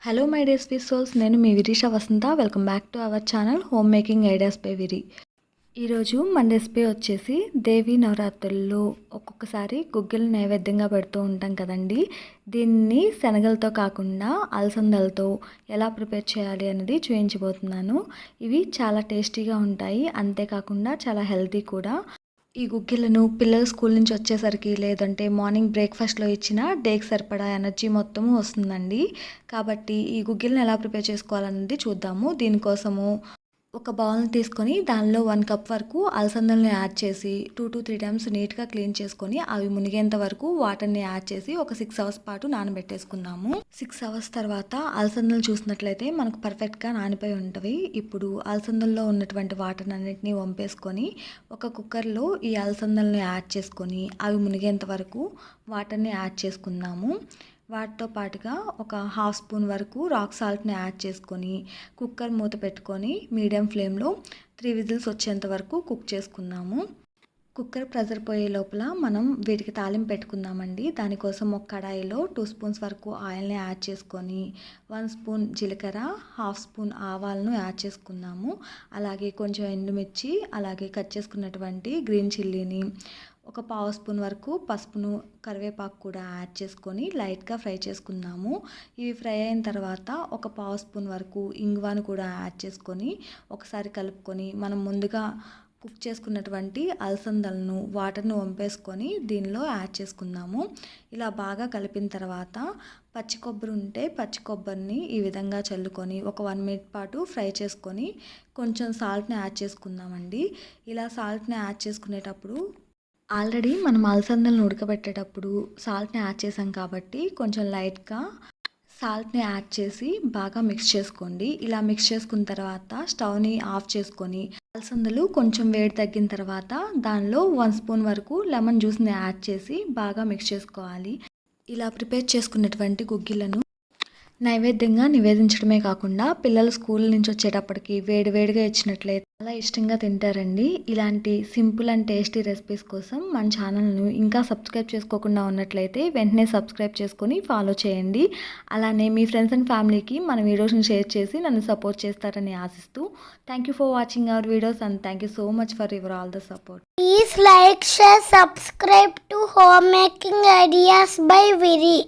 Hello my dear sweet souls, నేను మీ Virisha Vasantha. Welcome back to our channel home making ideas by Viri. ఈరోజు మన recipe వచ్చేసి దేవీ నవరాత్రుల్లో ఒక్కొక్కసారి గుగ్గిలు నైవేద్యంగా పెడుతూ ఉంటాం కదండి. దీన్ని శనగలతో కాకుండా అలసందలతో ఎలా ప్రిపేర్ చేయాలి అనేది చూపించబోతున్నాను. ఇవి చాలా టేస్టీగా ఉంటాయి, అంతేకాకుండా చాలా హెల్తీ కూడా. ఈ గుగ్గిలను పిల్లలు స్కూల్ నుంచి వచ్చేసరికి లేదంటే మార్నింగ్ బ్రేక్ఫాస్ట్లో ఇచ్చిన డేకి సరిపడా ఎనర్జీ మొత్తము వస్తుందండి. కాబట్టి ఈ గుగ్గిలను ఎలా ప్రిపేర్ చేసుకోవాలన్నది చూద్దాము. దీనికోసము ఒక బౌల్ని తీసుకొని దానిలో 1 కప్ వరకు అలసందలను యాడ్ చేసి 2 to 3 టైమ్స్ నీట్గా క్లీన్ చేసుకొని అవి మునిగేంత వరకు వాటర్ని యాడ్ చేసి ఒక 6 అవర్స్ పాటు నానబెట్టేసుకుందాము. 6 అవర్స్ తర్వాత అలసందలు చూసినట్లయితే మనకు పర్ఫెక్ట్గా నానిపోయి ఉంటవి. ఇప్పుడు అలసందల్లో ఉన్నటువంటి వాటర్ అన్నిటినీ వంపేసుకొని ఒక కుక్కర్లో ఈ అలసందలను యాడ్ చేసుకొని అవి మునిగేంత వరకు వాటర్ని యాడ్ చేసుకుందాము. వాటితో పాటుగా ఒక 1/2 స్పూన్ వరకు రాక్ సాల్ట్ని యాడ్ చేసుకొని కుక్కర్ మూత పెట్టుకొని మీడియం ఫ్లేమ్లో 3 విజిల్స్ వచ్చేంత వరకు కుక్ చేసుకుందాము. కుక్కర్ ప్రెజర్ పోయే లోపల మనం వీటికి తాలింపు పెట్టుకుందామండి. దానికోసం ఒక కడాయిలో 2 స్పూన్స్ వరకు ఆయిల్ని యాడ్ చేసుకొని 1 స్పూన్ జీలకర్ర, 1/2 స్పూన్ ఆవాలను యాడ్ చేసుకుందాము. అలాగే కొంచెం ఎండుమిర్చి, అలాగే కట్ చేసుకున్నటువంటి గ్రీన్ చిల్లీని, ఒక 1/2 స్పూన్ వరకు పసుపును, కరివేపాకు కూడా యాడ్ చేసుకొని లైట్గా ఫ్రై చేసుకుందాము. ఇవి ఫ్రై అయిన తర్వాత ఒక 1/2 స్పూన్ వరకు ఇంగువను కూడా యాడ్ చేసుకొని ఒకసారి కలుపుకొని మనం ముందుగా కుక్ చేసుకున్నటువంటి అలసందలను వాటర్ను వంపేసుకొని దీనిలో యాడ్ చేసుకుందాము. ఇలా బాగా కలిపిన తర్వాత పచ్చి కొబ్బరి ఉంటే పచ్చి కొబ్బరిని ఈ విధంగా చల్లుకొని ఒక 1 మినిట్ పాటు ఫ్రై చేసుకొని కొంచెం సాల్ట్ని యాడ్ చేసుకుందామండి. ఇలా సాల్ట్ని యాడ్ చేసుకునేటప్పుడు ఆల్రెడీ మనం అలసందలను ఉడకబెట్టేటప్పుడు సాల్ట్ని యాడ్ చేసాం కాబట్టి కొంచెం లైట్గా సాల్ట్ని యాడ్ చేసి బాగా మిక్స్ చేసుకోండి. ఇలా మిక్స్ చేసుకున్న తర్వాత స్టవ్ని ఆఫ్ చేసుకొని అలసందలు కొంచెం వేడి తగ్గిన తర్వాత దానిలో 1 స్పూన్ వరకు లెమన్ జ్యూస్ని యాడ్ చేసి బాగా మిక్స్ చేసుకోవాలి. ఇలా ప్రిపేర్ చేసుకున్నటువంటి గుగ్గిలను నైవేద్యంగా నివేదించడమే కాకుండా పిల్లలు స్కూల్ నుంచి వచ్చేటప్పటికి వేడివేడిగా ఇచ్చినట్లయితే చాలా ఇష్టంగా తింటారండి. ఇలాంటి సింపుల్ అండ్ టేస్టీ రెసిపీస్ కోసం మన ఛానల్ను ఇంకా సబ్స్క్రైబ్ చేసుకోకుండా ఉన్నట్లయితే వెంటనే సబ్స్క్రైబ్ చేసుకొని ఫాలో చేయండి. అలానే మీ ఫ్రెండ్స్ అండ్ ఫ్యామిలీకి మన వీడియోస్ని షేర్ చేసి నన్ను సపోర్ట్ చేస్తారని ఆశిస్తూ thank you for watching our videos and thank you so much for your all the support. Please like, share, subscribe to Homemaking Ideas by Viri.